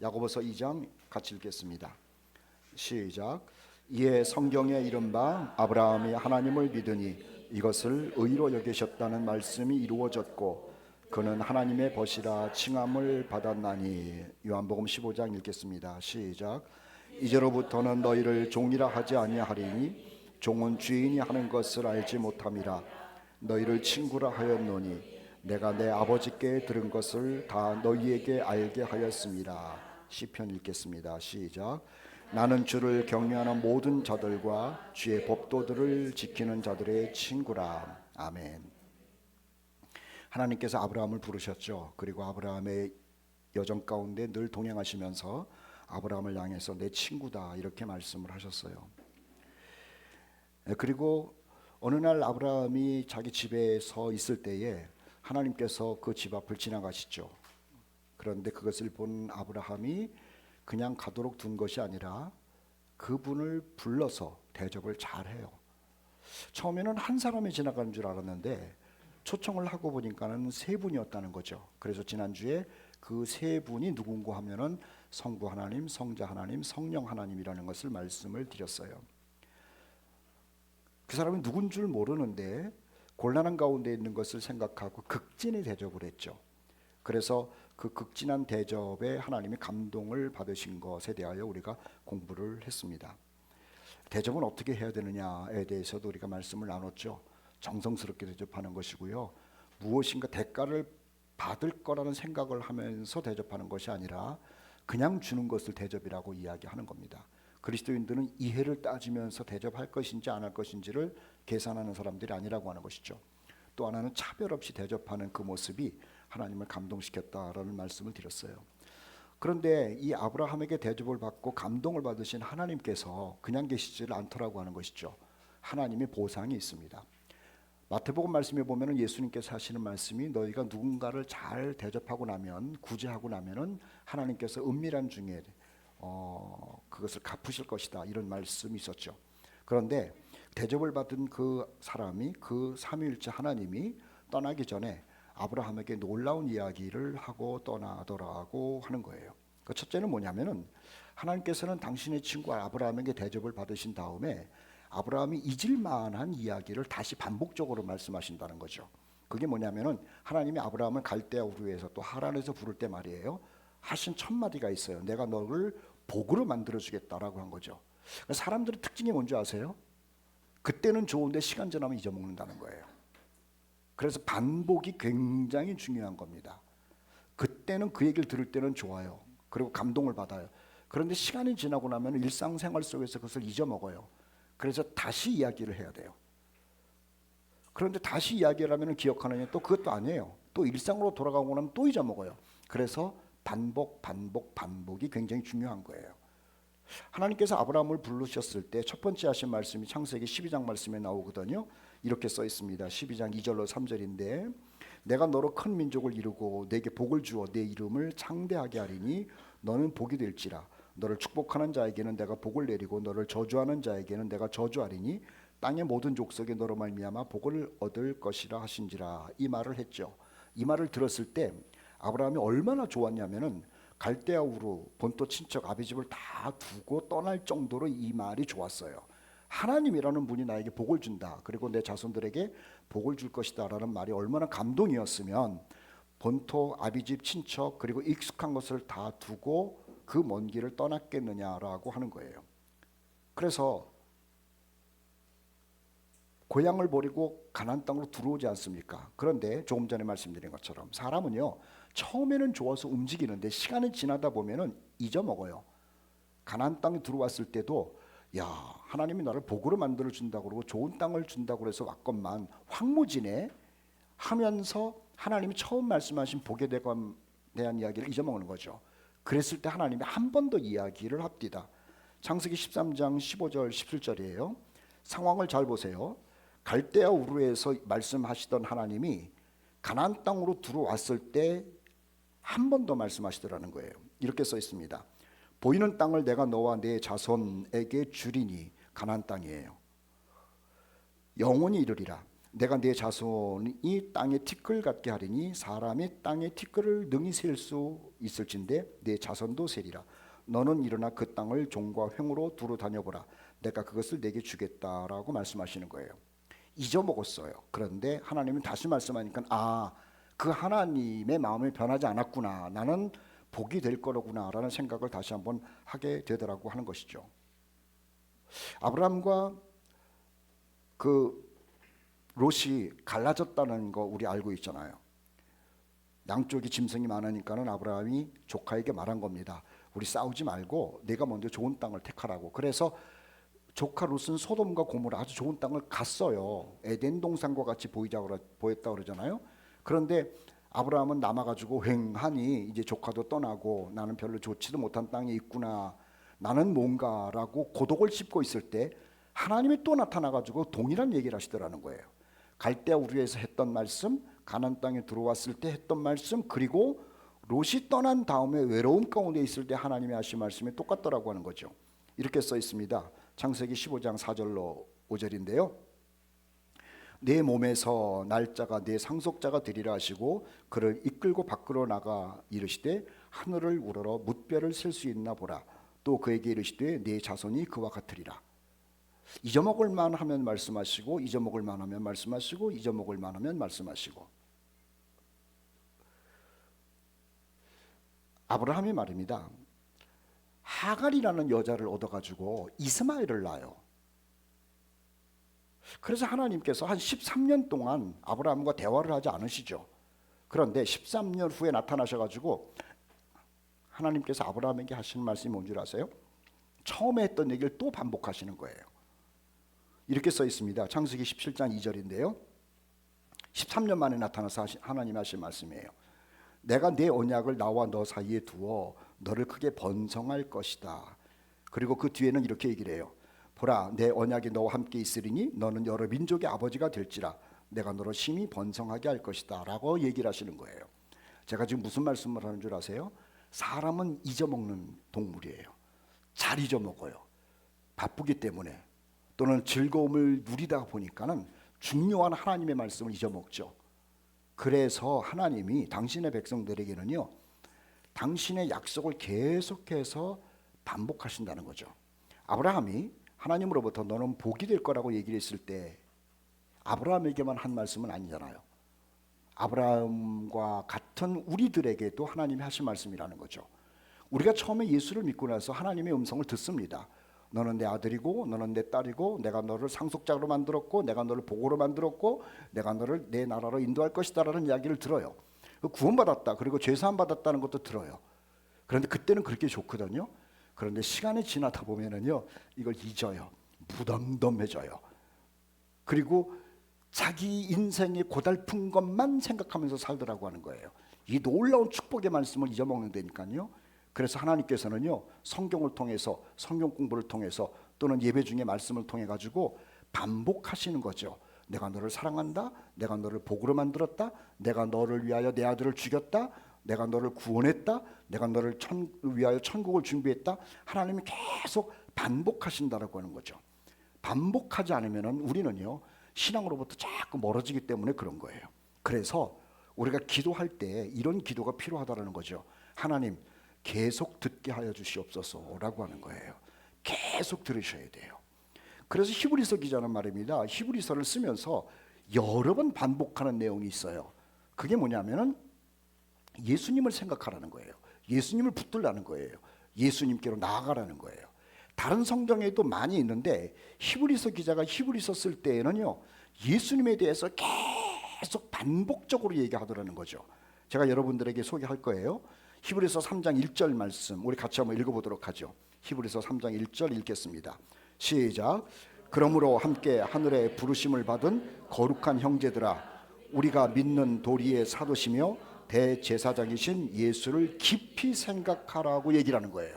야고보서 2장 같이 읽겠습니다. 시작. 이에 성경에 이른바 아브라함이 하나님을 믿으니 이것을 의로 여기셨다는 말씀이 이루어졌고 그는 하나님의 벗이라 칭함을 받았나니. 요한복음 15장 읽겠습니다. 시작. 이제로부터는 너희를 종이라 하지 아니하리니 종은 주인이 하는 것을 알지 못함이라. 너희를 친구라 하였노니 내가 내 아버지께 들은 것을 다 너희에게 알게 하였습니다. 시편 읽겠습니다. 시작. 나는 주를 경외하는 모든 자들과 주의 법도들을 지키는 자들의 친구라. 아멘. 하나님께서 아브라함을 부르셨죠. 그리고 아브라함의 여정 가운데 늘 동행하시면서 아브라함을 향해서 내 친구다 이렇게 말씀을 하셨어요. 그리고 어느 날 아브라함이 자기 집에 서 있을 때에 하나님께서 그 집 앞을 지나가시죠. 그런데 그것을 본 아브라함이 그냥 가도록 둔 것이 아니라 그분을 불러서 대접을 잘해요. 처음에는 한 사람이 지나가는 줄 알았는데 초청을 하고 보니까는 세 분이었다는 거죠. 그래서 지난주에 그 세 분이 누군가 하면은 성부 하나님, 성자 하나님, 성령 하나님이라는 것을 말씀을 드렸어요. 그 사람이 누군 줄 모르는데 곤란한 가운데 있는 것을 생각하고 극진히 대접을 했죠. 그래서 그 극진한 대접에 하나님이 감동을 받으신 것에 대하여 우리가 공부를 했습니다. 대접은 어떻게 해야 되느냐에 대해서도 우리가 말씀을 나눴죠. 정성스럽게 대접하는 것이고요. 무엇인가 대가를 받을 거라는 생각을 하면서 대접하는 것이 아니라 그냥 주는 것을 대접이라고 이야기하는 겁니다. 그리스도인들은 이해를 따지면서 대접할 것인지 안 할 것인지를 계산하는 사람들이 아니라고 하는 것이죠. 또 하나는 차별 없이 대접하는 그 모습이 하나님을 감동시켰다라는 말씀을 드렸어요. 그런데 이 아브라함에게 대접을 받고 감동을 받으신 하나님께서 그냥 계시지를 않더라고 하는 것이죠. 하나님의 보상이 있습니다. 마태복음 말씀에 보면은 예수님께서 하시는 말씀이 너희가 누군가를 잘 대접하고 나면 구제하고 나면은 하나님께서 은밀한 중에 그것을 갚으실 것이다 이런 말씀이 있었죠. 그런데 대접을 받은 그 사람이 그 삼위일체 하나님이 떠나기 전에 아브라함에게 놀라운 이야기를 하고 떠나더라고 하는 거예요. 그 첫째는 뭐냐면은 하나님께서는 당신의 친구 아브라함에게 대접을 받으신 다음에 아브라함이 잊을 만한 이야기를 다시 반복적으로 말씀하신다는 거죠. 그게 뭐냐면은 하나님이 아브라함을 갈대아 우르에서 또 하란에서 부를 때 말이에요. 하신 첫 마디가 있어요. 내가 너를 복으로 만들어 주겠다라고 한 거죠. 사람들의 특징이 뭔지 아세요? 그때는 좋은데 시간 지나면 잊어먹는다는 거예요. 그래서 반복이 굉장히 중요한 겁니다. 그때는 그 얘기를 들을 때는 좋아요. 그리고 감동을 받아요. 그런데 시간이 지나고 나면 일상생활 속에서 그것을 잊어먹어요. 그래서 다시 이야기를 해야 돼요. 그런데 다시 이야기를 하면 기억하느냐? 또 그것도 아니에요. 또 일상으로 돌아가고 나면 또 잊어먹어요. 그래서 반복이 굉장히 중요한 거예요. 하나님께서 아브라함을 부르셨을 때 첫 번째 하신 말씀이 창세기 12장 말씀에 나오거든요. 이렇게 써 있습니다. 12장 2절로 3절인데 내가 너로 큰 민족을 이루고 내게 복을 주어 내 이름을 창대하게 하리니 너는 복이 될지라. 너를 축복하는 자에게는 내가 복을 내리고 너를 저주하는 자에게는 내가 저주하리니 땅의 모든 족속이 너로 말미암아 복을 얻을 것이라 하신지라. 이 말을 했죠. 이 말을 들었을 때 아브라함이 얼마나 좋았냐면은 갈대아 우르 본토 친척 아비집을 다 두고 떠날 정도로 이 말이 좋았어요. 하나님이라는 분이 나에게 복을 준다. 그리고 내 자손들에게 복을 줄 것이다 라는 말이 얼마나 감동이었으면 본토 아비집 친척 그리고 익숙한 것을 다 두고 그 먼 길을 떠났겠느냐라고 하는 거예요. 그래서 고향을 버리고 가나안 땅으로 들어오지 않습니까? 그런데 조금 전에 말씀드린 것처럼 사람은요 처음에는 좋아서 움직이는데 시간이 지나다 보면은 잊어먹어요. 가나안 땅에 들어왔을 때도 야 하나님이 나를 복으로 만들어 준다고 그러고 좋은 땅을 준다고 해서 왔건만 황무지네 하면서 하나님이 처음 말씀하신 복에 대한 이야기를 잊어먹는 거죠. 그랬을 때 하나님이 한 번 더 이야기를 합디다. 창세기 13장 15절 17절이에요. 상황을 잘 보세요. 갈대아 우르에서 말씀하시던 하나님이 가나안 땅으로 들어왔을 때 한 번 더 말씀하시더라는 거예요. 이렇게 써 있습니다. 보이는 땅을 내가 너와 내 자손에게 주리니 가나안 땅이에요. 영원히 이르리라. 내가 내 자손이 땅의 티끌 같게 하리니 사람이 땅의 티끌을 능히 셀 수 있을진데 내 자손도 세리라. 너는 일어나 그 땅을 종과 횡으로 두루 다녀보라. 내가 그것을 내게 주겠다라고 말씀하시는 거예요. 잊어먹었어요. 그런데 하나님은 다시 말씀하니까 그 하나님의 마음이 변하지 않았구나. 나는 복이 될 거로구나라는 생각을 다시 한번 하게 되더라고 하는 것이죠. 아브라함과 그 롯이 갈라졌다는 거 우리 알고 있잖아요. 양쪽이 짐승이 많으니까는 아브라함이 조카에게 말한 겁니다. 우리 싸우지 말고 내가 먼저 좋은 땅을 택하라고. 그래서 조카 롯은 소돔과 고모라 아주 좋은 땅을 갔어요. 에덴 동산과 같이 보였다 그러잖아요. 그런데 아브라함은 남아가지고 휑하니 이제 조카도 떠나고 나는 별로 좋지도 못한 땅에 있구나. 나는 뭔가라고 고독을 씹고 있을 때 하나님이 또 나타나가지고 동일한 얘기를 하시더라는 거예요. 갈대아 우르에서 했던 말씀, 가나안 땅에 들어왔을 때 했던 말씀, 그리고 롯이 떠난 다음에 외로움 가운데 있을 때 하나님이 하신 말씀이 똑같더라고 하는 거죠. 이렇게 써 있습니다. 창세기 15장 4절로 5절인데요. 내 몸에서 날짜가 내 상속자가 되리라 하시고 그를 이끌고 밖으로 나가 이르시되 하늘을 우러러 뭇별을 셀 수 있나 보라. 또 그에게 이르시되 내 자손이 그와 같으리라. 잊어먹을 만하면 말씀하시고 잊어먹을 만하면 말씀하시고 잊어먹을 만하면 말씀하시고. 아브라함이 말입니다. 하갈이라는 여자를 얻어가지고 이스마엘을 낳아요. 그래서 하나님께서 한 13년 동안 아브라함과 대화를 하지 않으시죠. 그런데 13년 후에 나타나셔가지고 하나님께서 아브라함에게 하시는 말씀이 뭔 줄 아세요? 처음에 했던 얘기를 또 반복하시는 거예요. 이렇게 써 있습니다. 창세기 17장 2절인데요. 13년 만에 나타나서 하나님이 하신 말씀이에요. 내가 내 언약을 나와 너 사이에 두어 너를 크게 번성할 것이다. 그리고 그 뒤에는 이렇게 얘기를 해요. 보라, 내 언약이 너와 함께 있으리니 너는 여러 민족의 아버지가 될지라. 내가 너를 심히 번성하게 할 것이다 라고 얘기를 하시는 거예요. 제가 지금 무슨 말씀을 하는 줄 아세요? 사람은 잊어먹는 동물이에요. 잘 잊어먹어요. 바쁘기 때문에 또는 즐거움을 누리다 보니까는 중요한 하나님의 말씀을 잊어먹죠. 그래서 하나님이 당신의 백성들에게는요, 당신의 약속을 계속해서 반복하신다는 거죠. 아브라함이 하나님으로부터 너는 복이 될 거라고 얘기를 했을 때 아브라함에게만 한 말씀은 아니잖아요. 아브라함과 같은 우리들에게도 하나님이 하신 말씀이라는 거죠. 우리가 처음에 예수를 믿고 나서 하나님의 음성을 듣습니다. 너는 내 아들이고 너는 내 딸이고 내가 너를 상속자로 만들었고 내가 너를 복으로 만들었고 내가 너를 내 나라로 인도할 것이다 라는 이야기를 들어요. 구원받았다 그리고 죄사함 받았다는 것도 들어요. 그런데 그때는 그렇게 좋거든요. 그런데 시간이 지나다 보면은요 이걸 잊어요. 무덤덤해져요. 그리고 자기 인생의 고달픈 것만 생각하면서 살더라고 하는 거예요. 이 놀라운 축복의 말씀을 잊어먹는다니까요. 그래서 하나님께서는요 성경을 통해서 성경 공부를 통해서 또는 예배 중에 말씀을 통해 가지고 반복하시는 거죠. 내가 너를 사랑한다. 내가 너를 복으로 만들었다. 내가 너를 위하여 내 아들을 죽였다. 내가 너를 구원했다. 내가 너를 위하여 천국을 준비했다. 하나님이 계속 반복하신다라고 하는 거죠. 반복하지 않으면은 우리는요 신앙으로부터 자꾸 멀어지기 때문에 그런 거예요. 그래서 우리가 기도할 때 이런 기도가 필요하다라는 거죠. 하나님 계속 듣게 하여 주시옵소서라고 하는 거예요. 계속 들으셔야 돼요. 그래서 히브리서 기자는 말입니다. 히브리서를 쓰면서 여러 번 반복하는 내용이 있어요. 그게 뭐냐면은 예수님을 생각하라는 거예요. 예수님을 붙들라는 거예요. 예수님께로 나아가라는 거예요. 다른 성경에도 많이 있는데 히브리서 기자가 히브리서 쓸 때에는요 예수님에 대해서 계속 반복적으로 얘기하더라는 거죠. 제가 여러분들에게 소개할 거예요. 히브리서 3장 1절 말씀 우리 같이 한번 읽어보도록 하죠. 히브리서 3장 1절 읽겠습니다. 시작. 그러므로 함께 하늘의 부르심을 받은 거룩한 형제들아 우리가 믿는 도리의 사도시며 대제사장이신 예수를 깊이 생각하라고 얘기를 하는 거예요.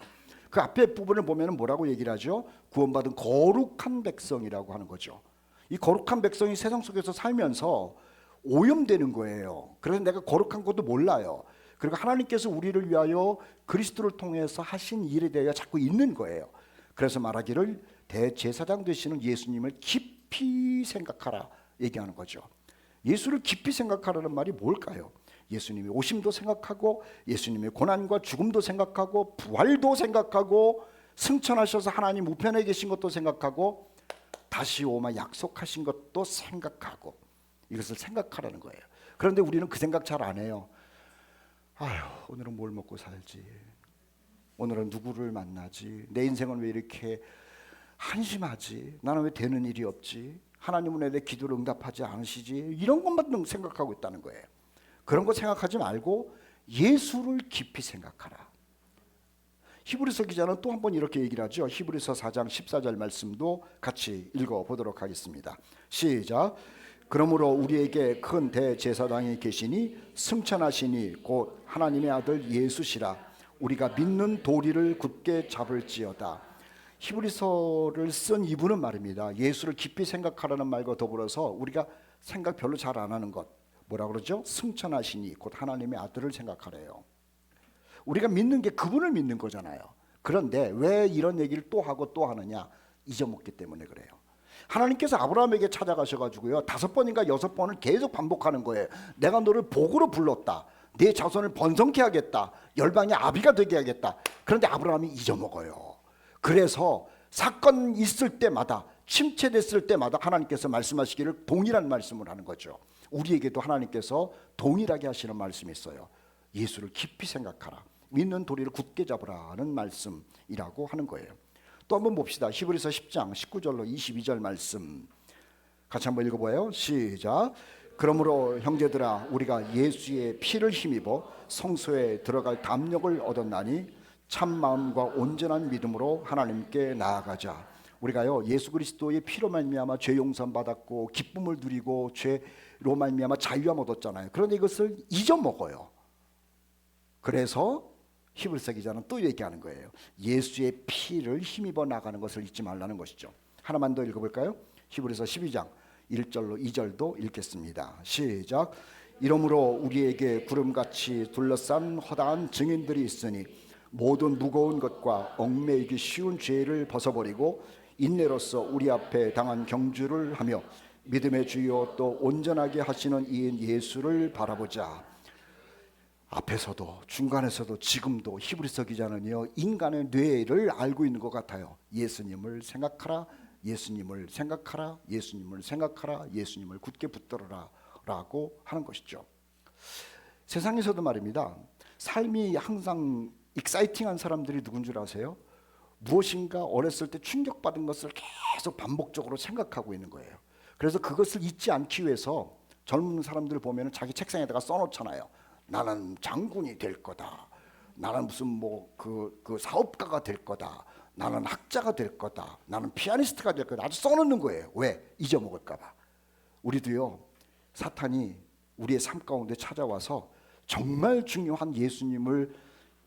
그 앞에 부분을 보면 뭐라고 얘기를 하죠? 구원받은 거룩한 백성이라고 하는 거죠. 이 거룩한 백성이 세상 속에서 살면서 오염되는 거예요. 그래서 내가 거룩한 것도 몰라요. 그리고 하나님께서 우리를 위하여 그리스도를 통해서 하신 일에 대하여 자꾸 있는 거예요. 그래서 말하기를 대제사장 되시는 예수님을 깊이 생각하라 얘기하는 거죠. 예수를 깊이 생각하라는 말이 뭘까요? 예수님의 오심도 생각하고 예수님의 고난과 죽음도 생각하고 부활도 생각하고 승천하셔서 하나님 우편에 계신 것도 생각하고 다시 오마 약속하신 것도 생각하고 이것을 생각하라는 거예요. 그런데 우리는 그 생각 잘 안 해요. 아휴, 오늘은 뭘 먹고 살지? 오늘은 누구를 만나지? 내 인생은 왜 이렇게 한심하지? 나는 왜 되는 일이 없지? 하나님은 왜 내 기도를 응답하지 않으시지? 이런 것만 생각하고 있다는 거예요. 그런 거 생각하지 말고 예수를 깊이 생각하라. 히브리서 기자는 또 한 번 이렇게 얘기를 하죠. 히브리서 4장 14절 말씀도 같이 읽어보도록 하겠습니다. 시작. 그러므로 우리에게 큰 대제사장이 계시니 승천하시니 곧 하나님의 아들 예수시라. 우리가 믿는 도리를 굳게 잡을지어다. 히브리서를 쓴 이분은 말입니다. 예수를 깊이 생각하라는 말과 더불어서 우리가 생각 별로 잘 안 하는 것, 뭐라 그러죠? 승천하시니 곧 하나님의 아들을 생각하래요. 우리가 믿는 게 그분을 믿는 거잖아요. 그런데 왜 이런 얘기를 또 하고 또 하느냐? 잊어먹기 때문에 그래요. 하나님께서 아브라함에게 찾아가셔가지고요 5번인가 6번을 계속 반복하는 거예요. 내가 너를 복으로 불렀다. 내 자손을 번성케 하겠다. 열방의 아비가 되게 하겠다. 그런데 아브라함이 잊어먹어요. 그래서 사건 있을 때마다 침체됐을 때마다 하나님께서 말씀하시기를 동일한 말씀을 하는 거죠. 우리에게도 하나님께서 동일하게 하시는 말씀이 있어요. 예수를 깊이 생각하라. 믿는 도리를 굳게 잡으라는 말씀이라고 하는 거예요. 또 한번 봅시다. 히브리서 10장 19절로 22절 말씀 같이 한번 읽어봐요. 시작. 그러므로 형제들아 우리가 예수의 피를 힘입어 성소에 들어갈 담력을 얻었나니 참 마음과 온전한 믿음으로 하나님께 나아가자. 우리가요 예수 그리스도의 피로 말미암아 죄 용서 받았고 기쁨을 누리고 죄로 말미암아 자유함 얻었잖아요. 그런데 이것을 잊어먹어요. 그래서 히브리서 기자는 또 얘기하는 거예요. 예수의 피를 힘입어 나가는 것을 잊지 말라는 것이죠. 하나만 더 읽어볼까요? 히브리서 12장 1절로 2절도 읽겠습니다. 시작. 이러므로 우리에게 구름같이 둘러싼 허다한 증인들이 있으니 모든 무거운 것과 얽매이기 쉬운 죄를 벗어버리고 인내로서 우리 앞에 당한 경주를 하며 믿음의 주요 또 온전하게 하시는 이인 예수를 바라보자. 앞에서도 중간에서도 지금도 히브리서 기자는요 인간의 뇌를 알고 있는 것 같아요. 예수님을 생각하라, 예수님을 생각하라, 예수님을 생각하라, 예수님을 굳게 붙들어라 라고 하는 것이죠. 세상에서도 말입니다. 삶이 항상 익사이팅한 사람들이 누군 줄 아세요? 무엇인가 어렸을 때 충격받은 것을 계속 반복적으로 생각하고 있는 거예요. 그래서 그것을 잊지 않기 위해서 젊은 사람들 보면 자기 책상에다가 써놓잖아요. 나는 장군이 될 거다. 나는 무슨 그 사업가가 될 거다. 나는 학자가 될 거다. 나는 피아니스트가 될 거다. 아주 써놓는 거예요. 왜? 잊어먹을까 봐. 우리도요 사탄이 우리의 삶 가운데 찾아와서 정말 중요한 예수님을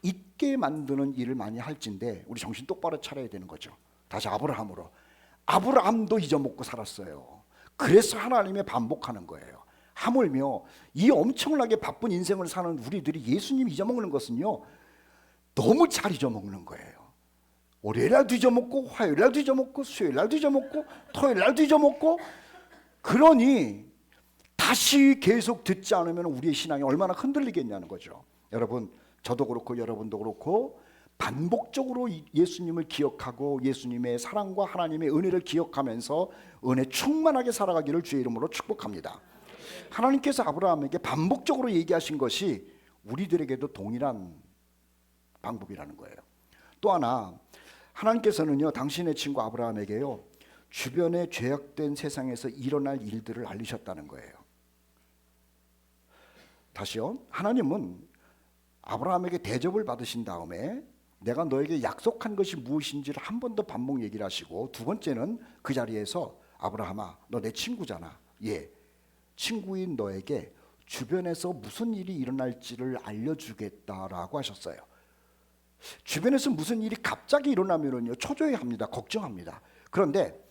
잊게 만드는 일을 많이 할진데 우리 정신 똑바로 차려야 되는 거죠. 다시 아브라함으로. 아브라함도 잊어먹고 살았어요. 그래서 하나님의 반복하는 거예요. 하물며 이 엄청나게 바쁜 인생을 사는 우리들이 예수님 잊어먹는 것은요 너무 잘 잊어먹는 거예요. 월요일날도 잊어먹고 화요일날도 잊어먹고 수요일날도 잊어먹고 토요일날도 잊어먹고 그러니 다시 계속 듣지 않으면 우리의 신앙이 얼마나 흔들리겠냐는 거죠. 여러분 저도 그렇고 여러분도 그렇고 반복적으로 예수님을 기억하고 예수님의 사랑과 하나님의 은혜를 기억하면서 은혜 충만하게 살아가기를 주의 이름으로 축복합니다. 하나님께서 아브라함에게 반복적으로 얘기하신 것이 우리들에게도 동일한 방법이라는 거예요. 또 하나 하나님께서는요 당신의 친구 아브라함에게요 주변의 죄악된 세상에서 일어날 일들을 알리셨다는 거예요. 다시요. 하나님은 아브라함에게 대접을 받으신 다음에 내가 너에게 약속한 것이 무엇인지를 한 번 더 반복 얘기를 하시고 두 번째는 그 자리에서 아브라함아 너 내 친구잖아. 예. 친구인 너에게 주변에서 무슨 일이 일어날지를 알려주겠다라고 하셨어요. 주변에서 무슨 일이 갑자기 일어나면요 초조해합니다. 걱정합니다. 그런데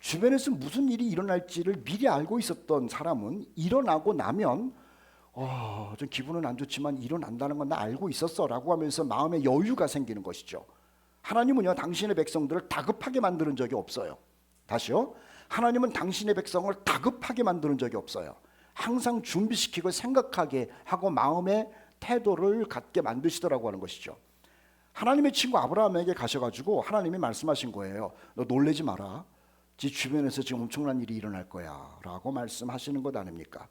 주변에서 무슨 일이 일어날지를 미리 알고 있었던 사람은 일어나고 나면 좀 기분은 안 좋지만 일어난다는 건 나 알고 있었어 라고 하면서 마음에 여유가 생기는 것이죠. 하나님은요 당신의 백성들을 다급하게 만드는 적이 없어요. 다시요. 하나님은 당신의 백성을 다급하게 만드는 적이 없어요. 항상 준비시키고 생각하게 하고 마음의 태도를 갖게 만드시더라고 하는 것이죠. 하나님의 친구 아브라함에게 가셔가지고 하나님이 말씀하신 거예요. 너 놀라지 마라. 네 주변에서 지금 엄청난 일이 일어날 거야 라고 말씀하시는 것 아닙니까?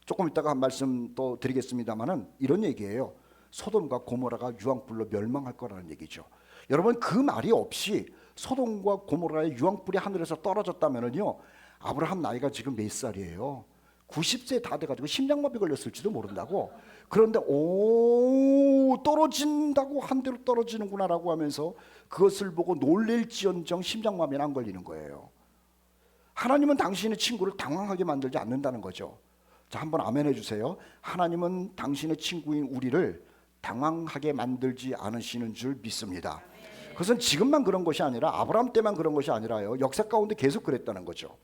조금 이따가 한 말씀 또 드리겠습니다만은 이런 얘기예요. 소돔과 고모라가 유황불로 멸망할 거라는 얘기죠. 여러분, 그 말이 없이 소돔과 고모라의 유황불이 하늘에서 떨어졌다면은요, 아브라함 나이가 지금 몇 살이에요? 90세 다 돼가지고 심장마비 걸렸을지도 모른다고. 그런데 떨어진다고, 한 대로 떨어지는구나라고 하면서 그것을 보고 놀랄지언정 심장마비는 안 걸리는 거예요. 하나님은 당신의 친구를 당황하게 만들지 않는다는 거죠. 자, 한번 아멘 해주세요. 하나님은 당신의 친구인 우리를 당황하게 만들지 않으시는 줄 믿습니다. 그것은 지금만 그런 것이 아니라 아브라함 때만 그런 것이 아니라요, 역사 가운데 계속 그랬다는 거죠.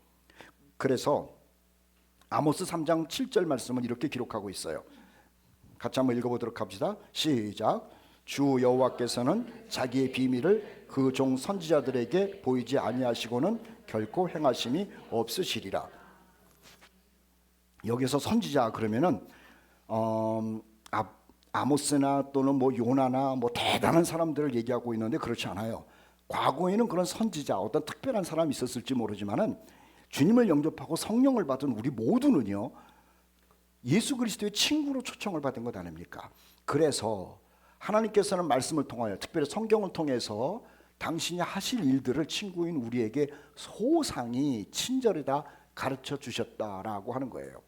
그래서 아모스 3장 7절 말씀은 이렇게 기록하고 있어요. 같이 한번 읽어보도록 합시다. 시작. 주 여호와께서는 자기의 비밀을 그 종 선지자들에게 보이지 아니하시고는 결코 행하심이 없으시리라. 여기서 선지자 그러면은 아모스나 또는 뭐 요나나 뭐 대단한 사람들을 얘기하고 있는데 그렇지 않아요. 과거에는 그런 선지자, 어떤 특별한 사람이 있었을지 모르지만은 주님을 영접하고 성령을 받은 우리 모두는요, 예수 그리스도의 친구로 초청을 받은 것 아닙니까? 그래서 하나님께서는 말씀을 통하여, 특별히 성경을 통해서 당신이 하실 일들을 친구인 우리에게 소상히 친절히 다 가르쳐 주셨다라고 하는 거예요.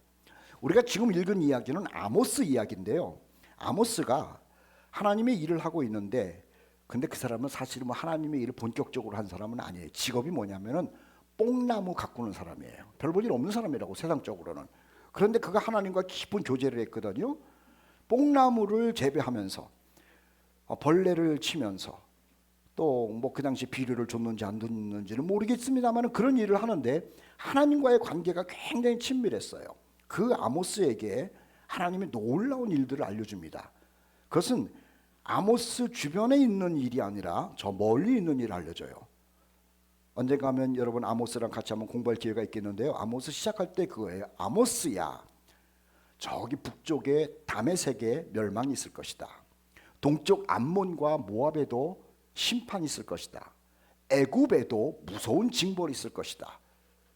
우리가 지금 읽은 이야기는 아모스 이야기인데요, 아모스가 하나님의 일을 하고 있는데, 근데 그 사람은 사실은 뭐 하나님의 일을 본격적으로 한 사람은 아니에요. 직업이 뭐냐면은 뽕나무 가꾸는 사람이에요. 별 볼 일 없는 사람이라고, 세상적으로는. 그런데 그가 하나님과 깊은 교제를 했거든요. 뽕나무를 재배하면서 벌레를 치면서 또 뭐 그 당시 비료를 줬는지 안 줬는지는 모르겠습니다만 그런 일을 하는데 하나님과의 관계가 굉장히 친밀했어요. 그 아모스에게 하나님이 놀라운 일들을 알려줍니다. 그것은 아모스 주변에 있는 일이 아니라 저 멀리 있는 일을 알려줘요. 언젠가 하면 여러분 아모스랑 같이 한번 공부할 기회가 있겠는데요, 아모스 시작할 때 그거예요. 아모스야, 저기 북쪽에 다메섹에 멸망이 있을 것이다. 동쪽 암몬과 모압에도 심판이 있을 것이다. 애굽에도 무서운 징벌이 있을 것이다.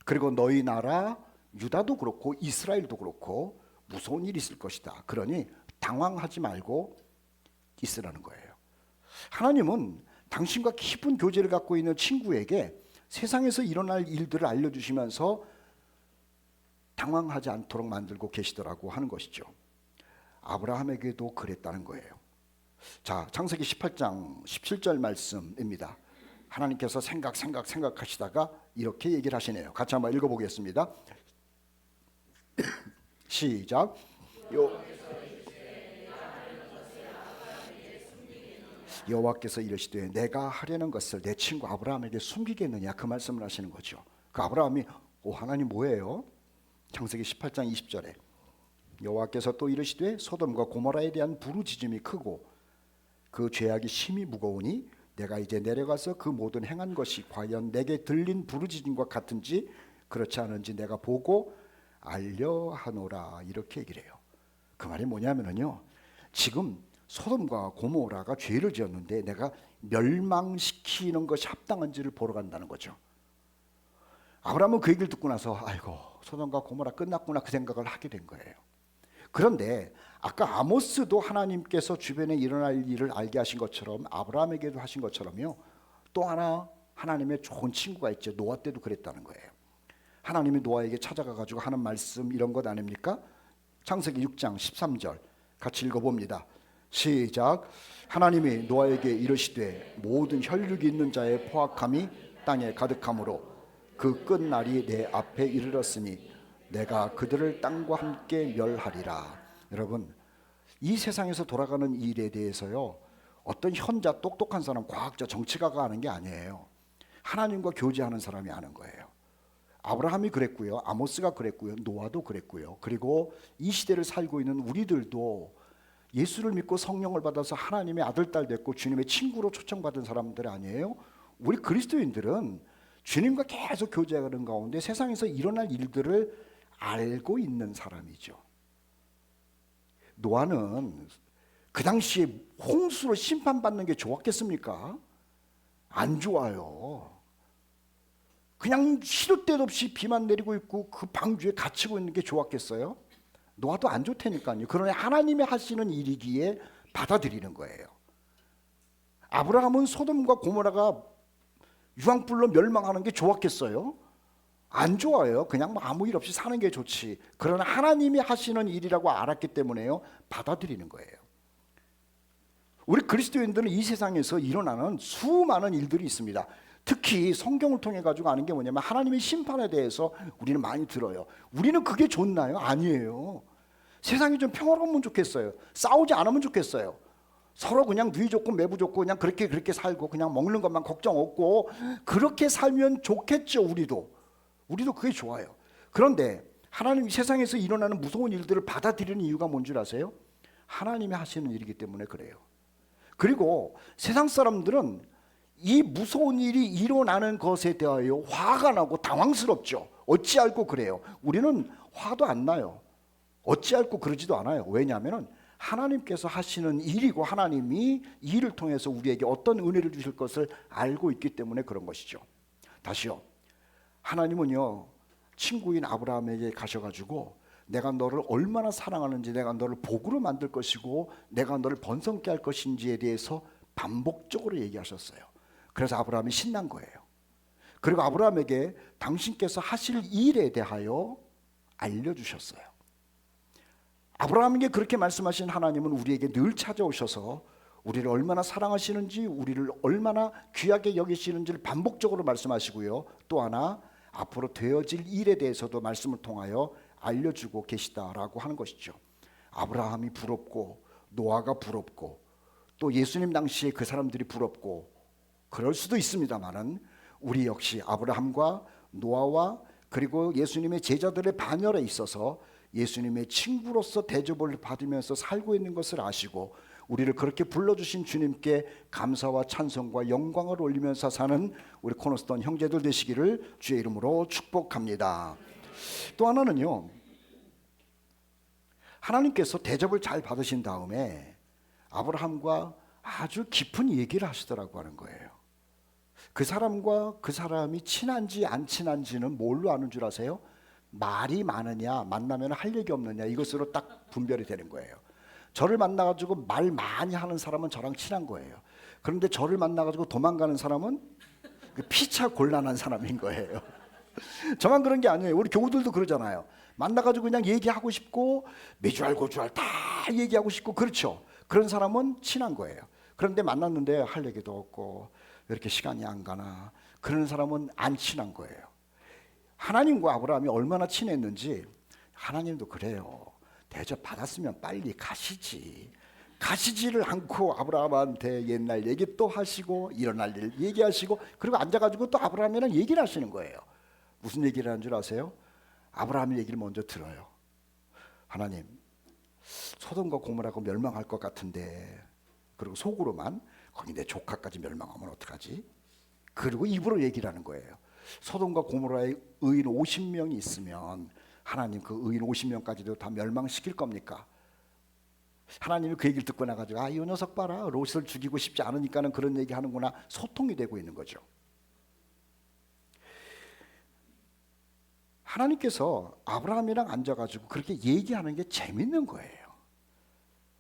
그리고 너희 나라 유다도 그렇고 이스라엘도 그렇고 무서운 일이 있을 것이다. 그러니 당황하지 말고 있으라는 거예요. 하나님은 당신과 깊은 교제를 갖고 있는 친구에게 세상에서 일어날 일들을 알려주시면서 당황하지 않도록 만들고 계시더라고 하는 것이죠. 아브라함에게도 그랬다는 거예요. 자, 창세기 18장 17절 말씀입니다. 하나님께서 생각하시다가 이렇게 얘기를 하시네요. 같이 한번 읽어보겠습니다. 시작. 여호와께서 이르시되 내가 하려는 것을 내 친구 아브라함에게 숨기겠느냐, 그 말씀을 하시는 거죠. 그 아브라함이 하나님 뭐예요? 창세기 18장 20절에 여호와께서 또 이르시되 소돔과 고모라에 대한 부르짖음이 크고 그 죄악이 심히 무거우니 내가 이제 내려가서 그 모든 행한 것이 과연 내게 들린 부르짖음과 같은지 그렇지 않은지 내가 보고 알려하노라, 이렇게 얘기를 해요. 그 말이 뭐냐면요, 지금 소돔과 고모라가 죄를 지었는데 내가 멸망시키는 것이 합당한지를 보러 간다는 거죠. 아브라함은 그 얘기를 듣고 나서 아이고 소돔과 고모라 끝났구나, 그 생각을 하게 된 거예요. 그런데 아까 아모스도 하나님께서 주변에 일어날 일을 알게 하신 것처럼 아브라함에게도 하신 것처럼요, 또 하나 하나님의 좋은 친구가 있죠. 노아 때도 그랬다는 거예요. 하나님이 노아에게 찾아가가지고 하는 말씀 이런 것 아닙니까? 창세기 6장 13절 같이 읽어봅니다. 시작. 하나님이 노아에게 이르시되 모든 혈육이 있는 자의 포악함이 땅에 가득함으로 그 끝날이 내 앞에 이르렀으니 내가 그들을 땅과 함께 멸하리라. 여러분, 이 세상에서 돌아가는 일에 대해서요, 어떤 현자 똑똑한 사람, 과학자, 정치가가 아는 게 아니에요. 하나님과 교제하는 사람이 아는 거예요. 아브라함이 그랬고요, 아모스가 그랬고요, 노아도 그랬고요. 그리고 이 시대를 살고 있는 우리들도 예수를 믿고 성령을 받아서 하나님의 아들, 딸 됐고 주님의 친구로 초청받은 사람들 아니에요? 우리 그리스도인들은 주님과 계속 교제하는 가운데 세상에서 일어날 일들을 알고 있는 사람이죠. 노아는 그 당시에 홍수로 심판받는 게 좋았겠습니까? 안 좋아요. 그냥 시도 때도 없이 비만 내리고 있고 그 방주에 갇히고 있는 게 좋았겠어요? 노아도 안 좋다니까요. 그러나 하나님이 하시는 일이기에 받아들이는 거예요. 아브라함은 소돔과 고모라가 유황불로 멸망하는 게 좋았겠어요? 안 좋아요. 그냥 뭐 아무 일 없이 사는 게 좋지. 그러나 하나님이 하시는 일이라고 알았기 때문에요, 받아들이는 거예요. 우리 그리스도인들은 이 세상에서 일어나는 수많은 일들이 있습니다. 특히 성경을 통해 가지고 아는 게 뭐냐면 하나님의 심판에 대해서 우리는 많이 들어요. 우리는 그게 좋나요? 아니에요. 세상이 좀 평화로우면 좋겠어요. 싸우지 않으면 좋겠어요. 서로 그냥 누이 좋고 매부 좋고 그냥 그렇게 살고 그냥 먹는 것만 걱정 없고 그렇게 살면 좋겠죠. 우리도 그게 좋아요. 그런데 하나님 세상에서 일어나는 무서운 일들을 받아들이는 이유가 뭔 줄 아세요? 하나님이 하시는 일이기 때문에 그래요. 그리고 세상 사람들은 이 무서운 일이 일어나는 것에 대하여 화가 나고 당황스럽죠. 어찌할꼬 그래요. 우리는 화도 안 나요. 어찌할꼬 그러지도 않아요. 왜냐하면 하나님께서 하시는 일이고 하나님이 이 일을 통해서 우리에게 어떤 은혜를 주실 것을 알고 있기 때문에 그런 것이죠. 다시요. 하나님은요, 친구인 아브라함에게 가셔가지고 내가 너를 얼마나 사랑하는지, 내가 너를 복으로 만들 것이고 내가 너를 번성케 할 것인지에 대해서 반복적으로 얘기하셨어요. 그래서 아브라함이 신난 거예요. 그리고 아브라함에게 당신께서 하실 일에 대하여 알려주셨어요. 아브라함에게 그렇게 말씀하신 하나님은 우리에게 늘 찾아오셔서 우리를 얼마나 사랑하시는지, 우리를 얼마나 귀하게 여기시는지를 반복적으로 말씀하시고요. 또 하나 앞으로 되어질 일에 대해서도 말씀을 통하여 알려주고 계시다라고 하는 것이죠. 아브라함이 부럽고 노아가 부럽고 또 예수님 당시에 그 사람들이 부럽고 그럴 수도 있습니다만은 우리 역시 아브라함과 노아와 그리고 예수님의 제자들의 반열에 있어서 예수님의 친구로서 대접을 받으면서 살고 있는 것을 아시고 우리를 그렇게 불러주신 주님께 감사와 찬송과 영광을 올리면서 사는 우리 코너스톤 형제들 되시기를 주의 이름으로 축복합니다. 또 하나는요, 하나님께서 대접을 잘 받으신 다음에 아브라함과 아주 깊은 얘기를 하시더라고 하는 거예요. 그 사람과 그 사람이 친한지 안 친한지는 뭘로 아는 줄 아세요? 말이 많으냐 만나면 할 얘기 없느냐 이것으로 딱 분별이 되는 거예요. 저를 만나가지고 말 많이 하는 사람은 저랑 친한 거예요. 그런데 저를 만나가지고 도망가는 사람은 피차 곤란한 사람인 거예요. 저만 그런 게 아니에요. 우리 교우들도 그러잖아요. 만나가지고 그냥 얘기하고 싶고 매주알 고주알 다 얘기하고 싶고 그렇죠. 그런 사람은 친한 거예요. 그런데 만났는데 할 얘기도 없고 왜 이렇게 시간이 안 가나 그런 사람은 안 친한 거예요. 하나님과 아브라함이 얼마나 친했는지 하나님도 그래요. 대접 받았으면 빨리 가시지를 않고 아브라함한테 옛날 얘기 또 하시고 일어날 일 얘기하시고 그리고 앉아가지고 또 아브라함이랑 얘기를 하시는 거예요. 무슨 얘기를 하는 줄 아세요? 아브라함의 얘기를 먼저 들어요. 하나님, 소돔과 고모라가 멸망할 것 같은데 그리고 속으로만 거기 내 조카까지 멸망하면 어떡하지? 그리고 입으로 얘기를 하는 거예요. 소돔과 고모라의 의인 50명이 있으면 하나님 그 의인 50명까지도 다 멸망시킬 겁니까? 하나님이 그 얘기를 듣고 나가지고 이 녀석 봐라 롯을 죽이고 싶지 않으니까는 그런 얘기 하는구나 소통이 되고 있는 거죠. 하나님께서 아브라함이랑 앉아가지고 그렇게 얘기하는 게 재밌는 거예요.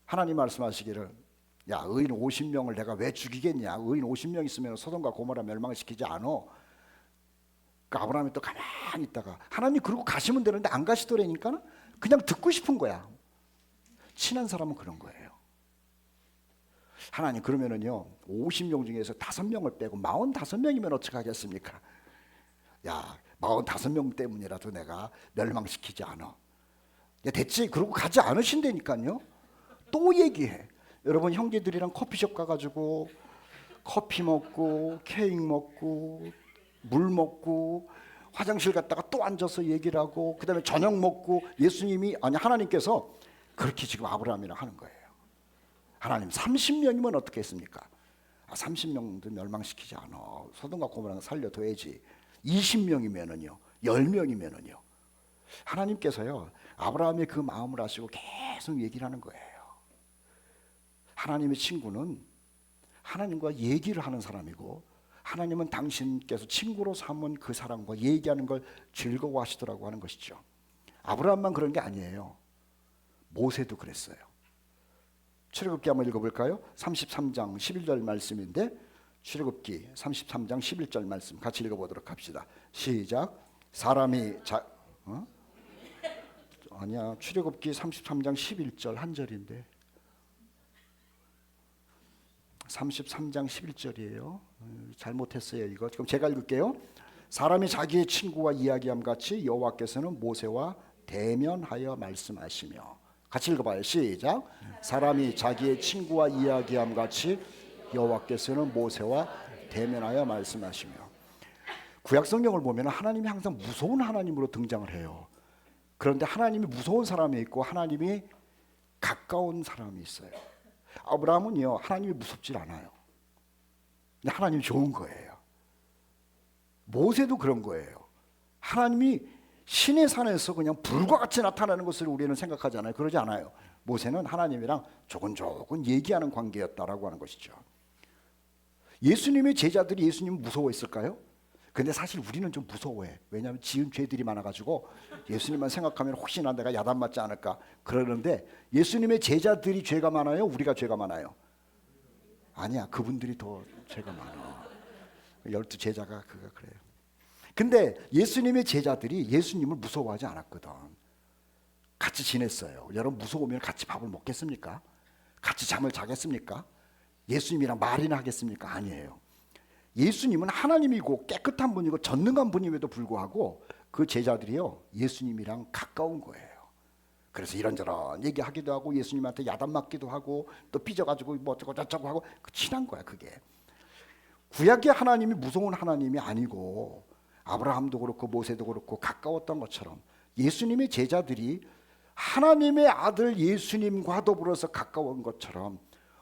하나님 말씀하시기를 야 의인 50명을 내가 왜 죽이겠냐 의인 50명 있으면 소돔과 고모라 멸망시키지 않아. 그 아브라함이 또 가만히 있다가 하나님 그러고 가시면 되는데 안 가시더라니까 그냥 듣고 싶은 거야. 친한 사람은 그런 거예요. 하나님 그러면은요 50명 중에서 5명을 빼고 45명이면 어떻게 하겠습니까? 야 45명 때문이라도 내가 멸망시키지 않아. 야 됐지 그러고 가지 않으신다니까요. 또 얘기해. 여러분 형제들이랑 커피숍 가가지고 커피 먹고 케이크 먹고 물 먹고 화장실 갔다가 또 앉아서 얘기를 하고 그 다음에 저녁 먹고 예수님이 아니 하나님께서 그렇게 지금 아브라함이랑 하는 거예요. 하나님 30명이면 어떻게 했습니까? 30명도 멸망시키지 않아. 소돔과 고모라는 살려둬야지. 20명이면은요 10명이면은요 하나님께서요 아브라함의 그 마음을 아시고 계속 얘기를 하는 거예요. 하나님의 친구는 하나님과 얘기를 하는 사람이고, 하나님은 당신께서 친구로 삼은 그 사람과 얘기하는 걸 즐거워하시더라고 하는 것이죠. 아브라함만 그런 게 아니에요. 모세도 그랬어요. 출애굽기 한번 읽어볼까요? 33장 11절 말씀인데, 출애굽기 33장 11절 말씀 같이 읽어보도록 합시다. 시작. 사람이 아니야, 출애굽기 33장 11절 한 절인데 33장 11절이에요. 잘못했어요. 이거 지금 제가 읽을게요. 사람이 자기의 친구와 이야기함 같이 여호와께서는 모세와 대면하여 말씀하시며. 같이 읽어봐요. 시작. 사람이 자기의 친구와 이야기함 같이 여호와께서는 모세와 대면하여 말씀하시며. 구약 성경을 보면 하나님이 항상 무서운 하나님으로 등장을 해요. 그런데 하나님이 무서운 사람이 있고 하나님이 가까운 사람이 있어요. 아브라함은요 하나님이 무섭질 않아요. 근데 하나님이 좋은 거예요. 모세도 그런 거예요. 하나님이 신의 산에서 그냥 불과 같이 나타나는 것을 우리는 생각하잖아요. 그러지 않아요. 모세는 하나님이랑 조곤조곤 얘기하는 관계였다라고 하는 것이죠. 예수님의 제자들이 예수님을 무서워했을까요? 근데 사실 우리는 좀 무서워해. 왜냐하면 지은 죄들이 많아가지고 예수님만 생각하면 혹시나 내가 야단 맞지 않을까 그러는데, 예수님의 제자들이 죄가 많아요? 우리가 죄가 많아요? 아니야, 그분들이 더 죄가 많아. 12 제자가 그래요. 근데 예수님의 제자들이 예수님을 무서워하지 않았거든. 같이 지냈어요. 여러분 무서우면 같이 밥을 먹겠습니까? 같이 잠을 자겠습니까? 예수님이랑 말이나 하겠습니까? 아니에요. 예수님은 하나님이고 깨끗한 분이고 전능한 분임에도 불구하고 그 제자들이요 예수님이랑 가까운 거예요. 그래서 이런저런 얘기하기도 하고 예수님한테 야단 맞기도 하고 또 삐져가지고 뭐 어쩌고 저쩌고 하고 친한 거야. 그게 구약의 하나님이 무서운 하나님이 아니고, 아브라함도 그렇고 모세도 그렇고 가까웠던 것처럼 예수님의 제자들이 하나님의 아들 예수님과 더불어서 가까운 것처럼,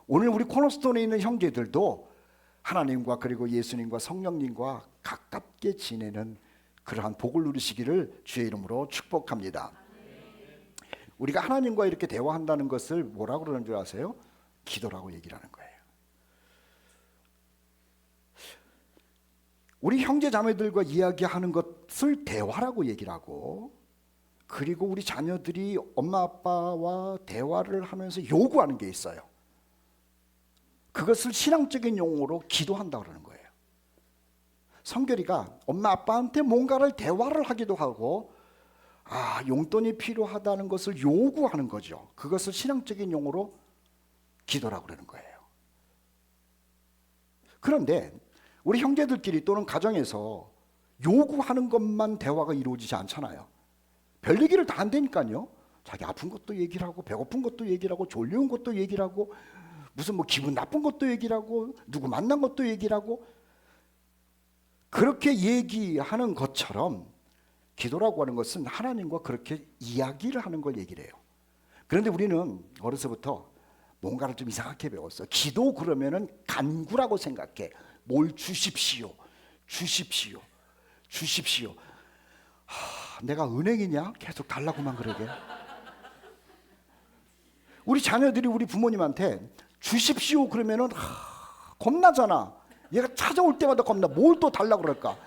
오늘 우리 코너스톤에 있는 형제들도 하나님과 그리고 예수님과 성령님과 가깝게 지내는 그러한 복을 누리시기를 주의 이름으로 축복합니다. 우리가 하나님과 이렇게 대화한다는 것을 뭐라고 그러는 줄 아세요? 기도라고 얘기를 하는 거예요. 우리 형제 자매들과 이야기하는 것을 대화라고 얘기를 하고, 그리고 우리 자녀들이 엄마 아빠와 대화를 하면서 요구하는 게 있어요. 그것을 신앙적인 용어로 기도한다 그러는 거예요. 성결이가 엄마 아빠한테 뭔가를 대화를 하기도 하고, 용돈이 필요하다는 것을 요구하는 거죠. 그것을 신앙적인 용어로 기도라고 그러는 거예요. 그런데 우리 형제들끼리 또는 가정에서 요구하는 것만 대화가 이루어지지 않잖아요. 별 얘기를 다 한다니까요. 자기 아픈 것도 얘기를 하고, 배고픈 것도 얘기를 하고, 졸려온 것도 얘기를 하고, 무슨 뭐 기분 나쁜 것도 얘기를 하고, 누구 만난 것도 얘기를 하고, 그렇게 얘기하는 것처럼 기도라고 하는 것은 하나님과 그렇게 이야기를 하는 걸 얘기를 해요. 그런데 우리는 어려서부터 뭔가를 좀 이상하게 배웠어. 기도 그러면은 간구라고 생각해. 뭘 주십시오, 주십시오, 주십시오. 내가 은행이냐? 계속 달라고만 그러게. 우리 자녀들이 우리 부모님한테 주십시오 그러면은 겁나잖아. 얘가 찾아올 때마다 겁나. 뭘 또 달라고 그럴까?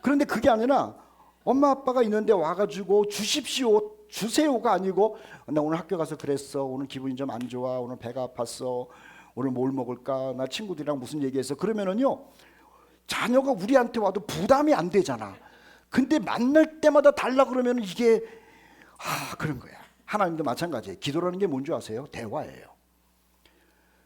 그런데 그게 아니라 엄마 아빠가 있는데 와가지고 주십시오, 주세요가 아니고, 나 오늘 학교 가서 그랬어, 오늘 기분이 좀 안 좋아, 오늘 배가 아팠어, 오늘 뭘 먹을까, 나 친구들이랑 무슨 얘기했어, 그러면은요 자녀가 우리한테 와도 부담이 안 되잖아. 근데 만날 때마다 달라고 그러면 이게 그런 거야. 하나님도 마찬가지예요. 기도라는 게 뭔지 아세요? 대화예요.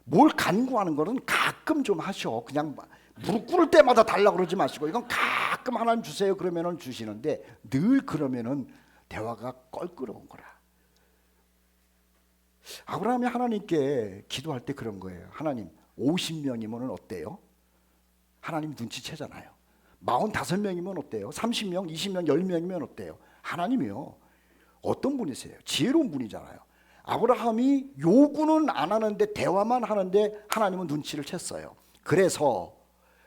뭘 간구하는 거는 가끔 좀 하셔. 그냥 무릎 꿇을 때마다 달라고 그러지 마시고, 이건 가끔 하나님 주세요 그러면은 주시는데, 늘 그러면은 대화가 껄끄러운 거라. 아브라함이 하나님께 기도할 때 그런 거예요. 하나님 50명이면 어때요? 하나님 눈치채잖아요. 45명이면 어때요? 30명, 20명, 10명이면 어때요? 하나님이요 어떤 분이세요? 지혜로운 분이잖아요. 아브라함이 요구는 안 하는데 대화만 하는데 하나님은 눈치를 챘어요. 그래서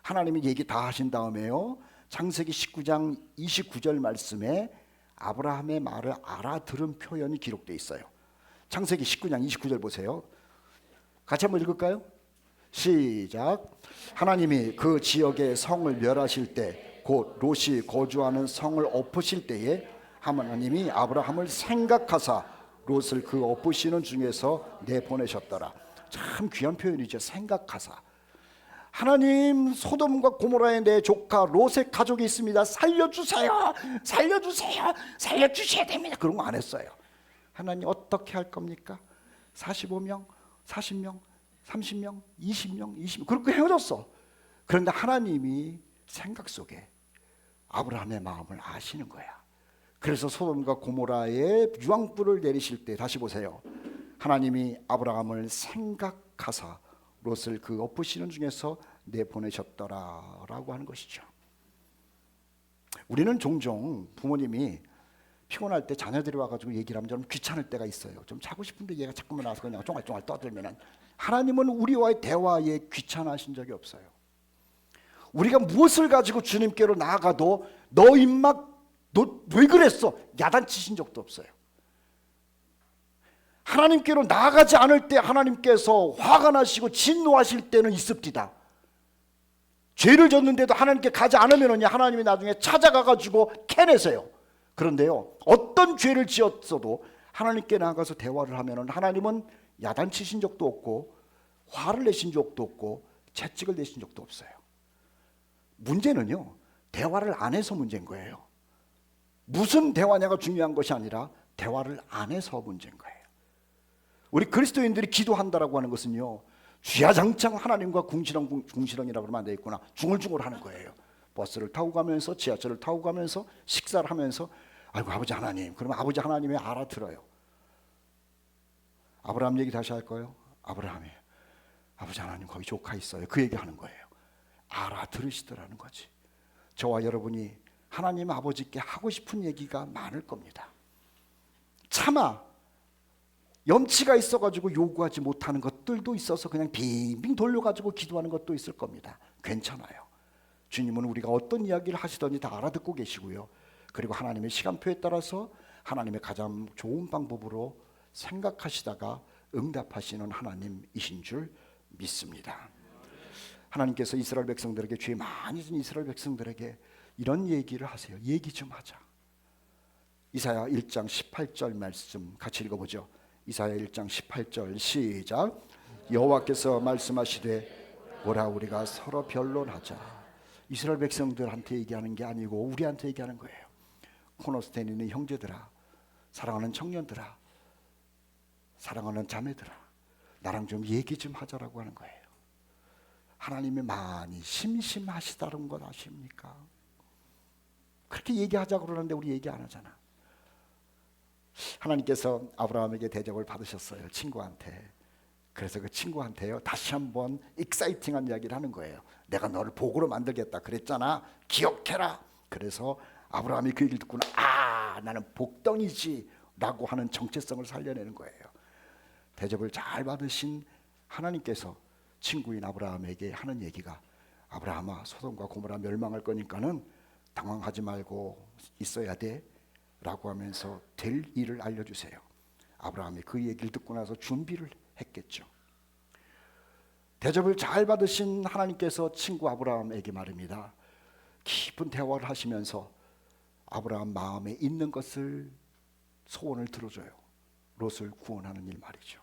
하나님이 얘기 다 하신 다음에요, 창세기 19장 29절 말씀에 아브라함의 말을 알아들은 표현이 기록되어 있어요. 창세기 19장 29절 보세요. 같이 한번 읽을까요? 시작. 하나님이 그 지역의 성을 멸하실 때 곧 롯이 거주하는 성을 엎으실 때에 하나님이 아브라함을 생각하사 롯을 그 엎으시는 중에서 내보내셨더라. 참 귀한 표현이죠. 생각하사. 하나님, 소돔과 고모라의 내 조카 롯의 가족이 있습니다. 살려주세요. 살려주세요. 살려주셔야 됩니다. 그런 거 안 했어요. 하나님 어떻게 할 겁니까? 45명, 40명, 30명, 20명, 20명 그렇게 헤어졌어. 그런데 하나님이 생각 속에 아브라함의 마음을 아시는 거야. 그래서 소돔과 고모라에 유황불을 내리실 때 다시 보세요. 하나님이 아브라함을 생각하사 롯을 그 엎으시는 중에서 내보내셨더라라고 하는 것이죠. 우리는 종종 부모님이 피곤할 때 자녀들이 와가지고 얘기를 하면 좀 귀찮을 때가 있어요. 좀 자고 싶은데 얘가 자꾸만 나와서 그냥 쫑알쫑알 떠들면은, 하나님은 우리와의 대화에 귀찮아하신 적이 없어요. 우리가 무엇을 가지고 주님께로 나아가도 너 임마 너 왜 그랬어? 야단치신 적도 없어요. 하나님께로 나아가지 않을 때 하나님께서 화가 나시고 진노하실 때는 있습니다. 죄를 졌는데도 하나님께 가지 않으면요, 하나님이 나중에 찾아가가지고 캐내세요. 그런데요, 어떤 죄를 지었어도 하나님께 나아가서 대화를 하면은 하나님은 야단치신 적도 없고 화를 내신 적도 없고 채찍을 내신 적도 없어요. 문제는요, 대화를 안 해서 문제인 거예요. 무슨 대화냐가 중요한 것이 아니라 대화를 안 해서 문제인 거예요. 우리 그리스도인들이 기도한다라고 하는 것은요, 주야장창 하나님과 궁시렁이라고 그러면 안 되겠구나, 중얼중얼 하는 거예요. 버스를 타고 가면서, 지하철을 타고 가면서, 식사를 하면서, 아이고 아버지 하나님, 그러면 아버지 하나님이 알아들어요. 아브라함 얘기 다시 할 거예요. 아브라함이 아버지 하나님 거기 조카 있어요. 그 얘기하는 거예요. 알아들으시더라는 거지. 저와 여러분이 하나님 아버지께 하고 싶은 얘기가 많을 겁니다. 차마 염치가 있어가지고 요구하지 못하는 것들도 있어서 그냥 빙빙 돌려가지고 기도하는 것도 있을 겁니다. 괜찮아요. 주님은 우리가 어떤 이야기를 하시든지 다 알아듣고 계시고요. 그리고 하나님의 시간표에 따라서 하나님의 가장 좋은 방법으로 생각하시다가 응답하시는 하나님이신 줄 믿습니다. 하나님께서 이스라엘 백성들에게, 죄 많이 진 이스라엘 백성들에게 이런 얘기를 하세요. 얘기 좀 하자. 이사야 1장 18절 말씀 같이 읽어보죠. 이사야 1장 18절 시작. 여호와께서 말씀하시되 오라 우리가 서로 변론하자. 이스라엘 백성들한테 얘기하는 게 아니고 우리한테 얘기하는 거예요. 코너스텐 있는 형제들아, 사랑하는 청년들아, 사랑하는 자매들아, 나랑 좀 얘기 좀 하자라고 하는 거예요. 하나님이 많이 심심하시다는 것 아십니까? 그렇게 얘기하자고 그러는데 우리 얘기 안 하잖아. 하나님께서 아브라함에게 대접을 받으셨어요, 친구한테. 그래서 그 친구한테요, 다시 한번 익사이팅한 이야기를 하는 거예요. 내가 너를 복으로 만들겠다 그랬잖아, 기억해라. 그래서 아브라함이 그 얘기를 듣고는 나는 복덩이지 라고 하는 정체성을 살려내는 거예요. 대접을 잘 받으신 하나님께서 친구인 아브라함에게 하는 얘기가, 아브라함아, 소돔과 고모라 멸망할 거니까는 당황하지 말고 있어야 돼 라고 하면서 될 일을 알려주세요. 아브라함이 그 얘기를 듣고 나서 준비를 했겠죠. 대접을 잘 받으신 하나님께서 친구 아브라함에게 말입니다. 깊은 대화를 하시면서 아브라함 마음에 있는 것을, 소원을 들어줘요. 롯을 구원하는 일 말이죠.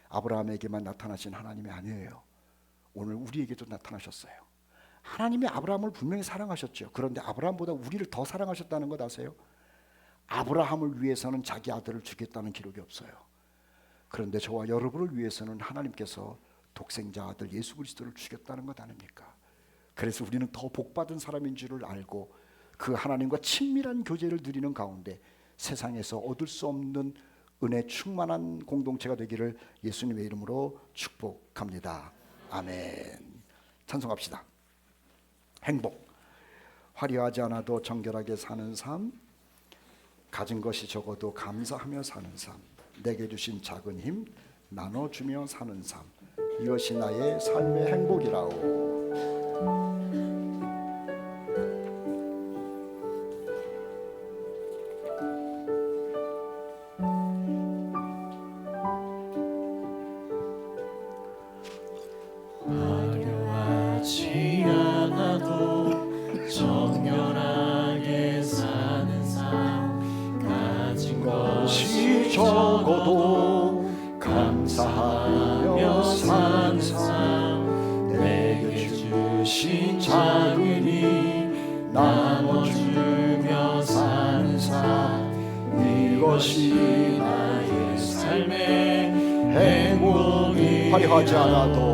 아브라함에게만 나타나신 하나님이 아니에요. 오늘 우리에게도 나타나셨어요. 하나님이 아브라함을 분명히 사랑하셨죠. 그런데 아브라함보다 우리를 더 사랑하셨다는 것 아세요? 아브라함을 위해서는 자기 아들을 주겠다는 기록이 없어요. 그런데 저와 여러분을 위해서는 하나님께서 독생자 아들 예수 그리스도를 주겠다는 것 아닙니까? 그래서 우리는 더 복받은 사람인 줄을 알고 그 하나님과 친밀한 교제를 누리는 가운데 세상에서 얻을 수 없는 은혜 충만한 공동체가 되기를 예수님의 이름으로 축복합니다. 아멘. 찬송합시다. 행복. 화려하지 않아도 정결하게 사는 삶, 가진 것이 적어도 감사하며 사는 삶, 내게 주신 작은 힘 나눠주며 사는 삶, 이것이 나의 삶의 행복이라오. 적어도 감사하며 사는 삶, 내게 주신 작은 일 나눠주며 사는 삶, 이것이 나의 삶의 행복이 화려하지 않아도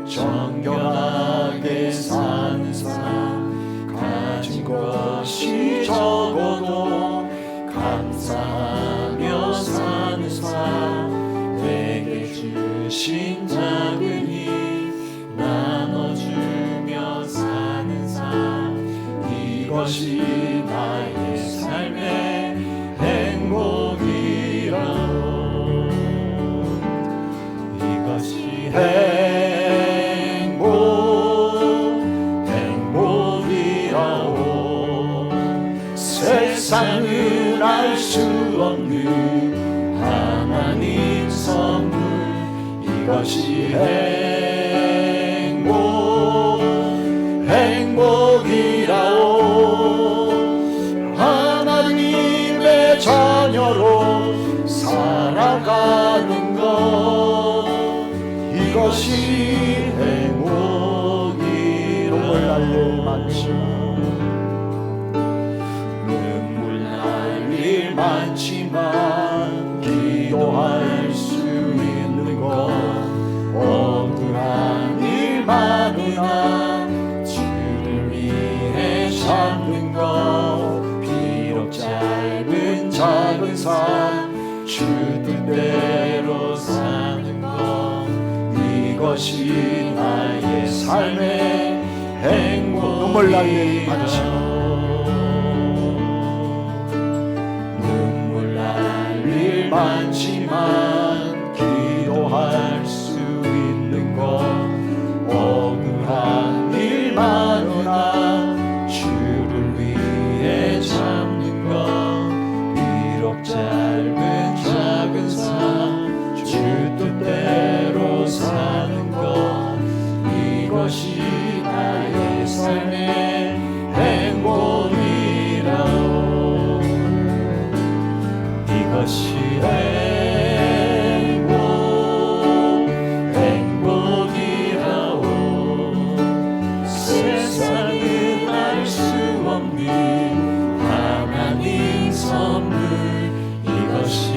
정결하게 사는 삶, 가진 것이 적어도 감사하며 사는 삶, 내게 주신 작은 일 나눠주며 사는 삶, 이것이 나의 삶의 행복이라고. 이것이 행복이라오. 세상은 알 수 없는 하나님 선물, 이것이 행복이라오. 하나님의 자녀로 살아가는 것, 이것이 행복이. 눈물 날 일 많지만, 눈물 날 일 많지만 기도할 수 있는 것, 억울한 일 많으나 주를 위해 참는 것, 비록 짧은 작은 삶 주 뜻대로 사는 것, 이것이 나의 삶의 행복. 눈물 날 일 많지만, 눈물 날 일 많지만 기도할 수 있는 것, 억울한 일 많으나 주를 위해 참는 것, 비록 짧은 작은 삶 주 뜻대로 사는 것, 이것이 나의 삶의 행복이라오. 이것이 행복이라오. 세상은 알 수 없는 하나님 선물, 이것이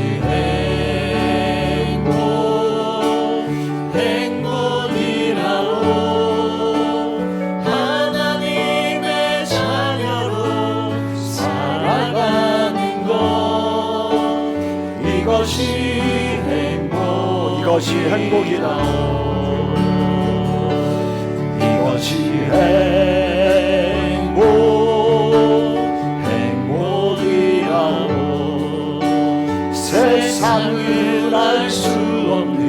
행복이라오. 하나님의 자녀로 살아가는 것, 이것이 행복이라오. 이것이 행복이라오. 세상을 알 수 없는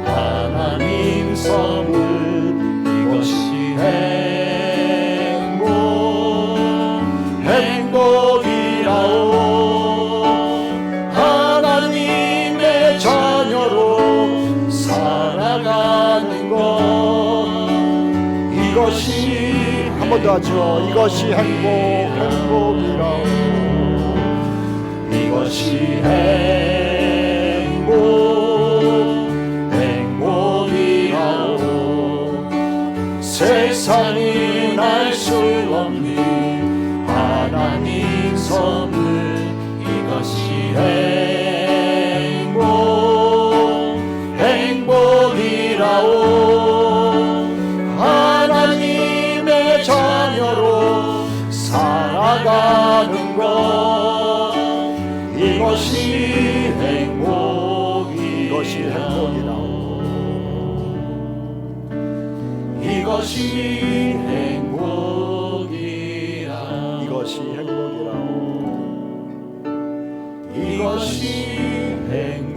하나님 선물, 이것이 행복이라오. 하나님의 자녀로 살아가는 것, 이것이, 한 번 더 하죠. 이것이 행복이라오. 이것이 행복이라오. 세상은 알 수 없는 하나님 선물, 이것이 행복이라오. 하나님의 자녀로 살아가는 것, 이것이 행복이라오. 이것이 행복이라오. 이것이 행복이라오. 이것이 행복이라오.